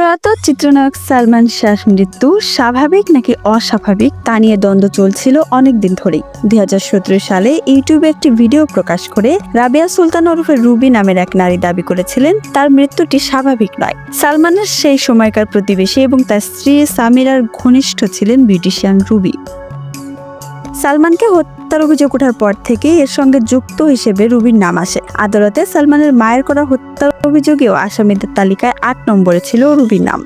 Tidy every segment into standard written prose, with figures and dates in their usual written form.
প্রয়াত চিত্রনায়ক সালমান শাহর মৃত্যু স্বাভাবিক নাকি অস্বাভাবিক তা নিয়ে দ্বন্দ্ব চলছিল অনেকদিন ধরেই। 2017 সালে ইউটিউবে একটি ভিডিও প্রকাশ করে রাবিয়া সুলতান ওরফে রুবি নামের এক নারী দাবি করেছিলেন তার মৃত্যুটি স্বাভাবিক নয়। সালমানের সেই সময়কার প্রতিবেশী এবং তার স্ত্রী সামিরার ঘনিষ্ঠ ছিলেন বিউটিশিয়ান রুবি। সালমানকে হত্যার অভিযোগ ওঠার পর থেকে এর সঙ্গে যুক্ত হিসেবে রুবির নাম আসে। আদালতে সালমানের মায়ের করা হত্যার অভিযোগেও আসামিদের তালিকায় 8 নম্বরে ছিল রুবির নাম।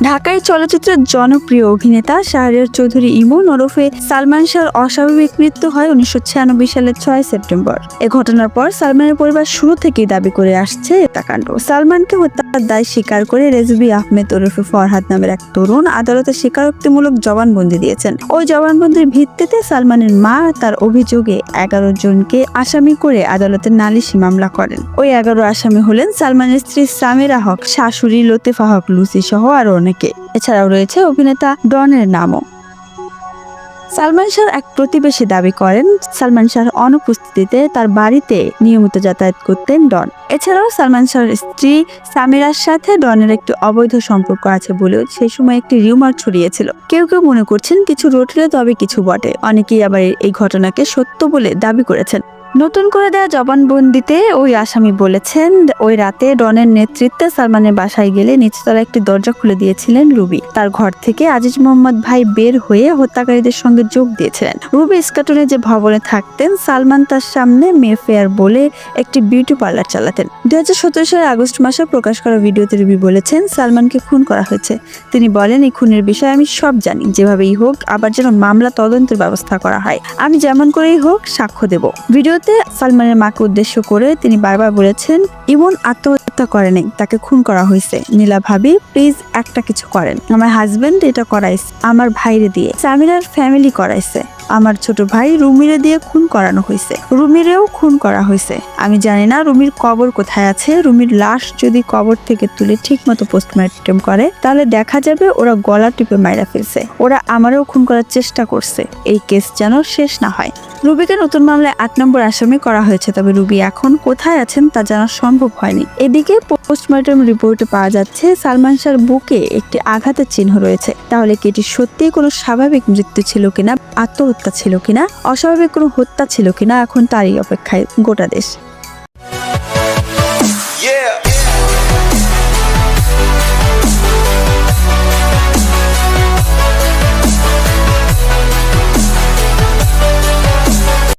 ঢাকায় চলচ্চিত্রের জনপ্রিয় অভিনেতা শাহরিয়ার চৌধুরী ইমন ওরফে সালমান শাহর অস্বাভাবিক মৃত্যু হয় 1996 সালের 6 সেপ্টেম্বর। এ ঘটনার পর সালমানের পরিবার শুরু থেকেই দাবি করে আসছে হত্যাকাণ্ড। সালমানকে হত্যার দায় স্বীকার করে রেজবি আহমেদ ওরফে ফরহাদ নামের এক তরুণ আদালতে স্বীকারোক্তিমূলক জবানবন্দি দিয়েছেন। ওই জবানবন্দির ভিত্তিতে সালমানের মা তার অভিযোগে 11 জনকে আসামি করে আদালতে নালিশি মামলা করেন। ওই 11 আসামি হলেন সালমানের স্ত্রী সামিরা হক, শাশুড়ি লতিফা হক লুসি সহ আরো অনেকে। এছাড়াও রয়েছে অভিনেতা ডনের নামও। সালমান শাহর এক প্রতিবেশী দাবি করেন সালমান শাহর অনুপস্থিতিতে তার বাড়িতে নিয়মিত যাতায়াত করতেন ডন। এছাড়াও সালমান শাহর স্ত্রী সামিরার সাথে ডনের একটি অবৈধ সম্পর্ক আছে বলেও সেই সময় একটি রিউমার ছড়িয়েছিল। কেউ কেউ মনে করছেন কিছু রটলে তবে কিছু বটে, অনেকেই আবার এই ঘটনাকে সত্য বলে দাবি করেছেন। নতুন করে দেওয়া জবানবন্দিতে ওই আসামি বলেছেন ওই রাতে ডনের নেতৃত্বে সালমানের বাসায় গেলে নিচতলা একটি দরজা খুলে দিয়েছিলেন রুবি। তার ঘর থেকে আজিজ মোহাম্মদ ভাই বের হয়ে হত্যাকারীদের সঙ্গে যোগ দিয়েছিলেন। রুবি ইস্কাটনে যে ভবনে থাকতেন, সালমান তার সামনে মেফেয়ার বলে একটি বিউটি পার্লার চালাতেন। 2017 সালের আগস্ট মাসে প্রকাশ করা ভিডিওতে রুবি বলেছেন সালমানকে খুন করা হয়েছে। তিনি বলেন, এই খুনের বিষয়ে আমি সব জানি, যেভাবেই হোক আবার যেন মামলা তদন্তের ব্যবস্থা করা হয়, আমি যেমন করেই হোক সাক্ষ্য দেব। ভিডিওতে সালমানের মাকে উদ্দেশ্য করে তিনি বারবার বলেছেন, ইমন আত্মহত্যা করে নাই, তাকে খুন করা হয়েছে। নীলা ভাবি প্লিজ একটা কিছু করেন, আমার হাজবেন্ড এটা করাইছে আমার ভাইরে দিয়ে, সামিরার ফ্যামিলি করাইছে, আমার ছোট ভাই রুমিরে দিয়ে খুন করানো হয়েছে, রুমিরেও খুন করা হয়েছে। আমি জানি না রুমির কবর কোথায় আছে। রুমির লাশ যদি কবর থেকে তুলে ঠিক মতো পোস্টমর্টেম করে তাহলে দেখা যাবে ওরা গলা টিপে মাইরা ফেলছে, ওরা আমারও খুন করার চেষ্টা করছে। এই কেস যেন শেষ না হয়। রুবিকে নতুন মামলায় 8 নম্বর আসামি করা হয়েছে, তবে রুবি এখন কোথায় আছেন তা জানা সম্ভব হয়নি। এদিকে পোস্টমর্টেম রিপোর্টে পাওয়া যাচ্ছে সালমান শাহর বুকে একটি আঘাতের চিহ্ন রয়েছে। তাহলে কি এটি সত্যিই কোনো স্বাভাবিক মৃত্যু ছিল কিনা, আত্মহত্যা ছিল কিনা, অস্বাভাবিক কোনো হত্যা ছিল কিনা, এখন তারই অপেক্ষায় গোটা দেশ।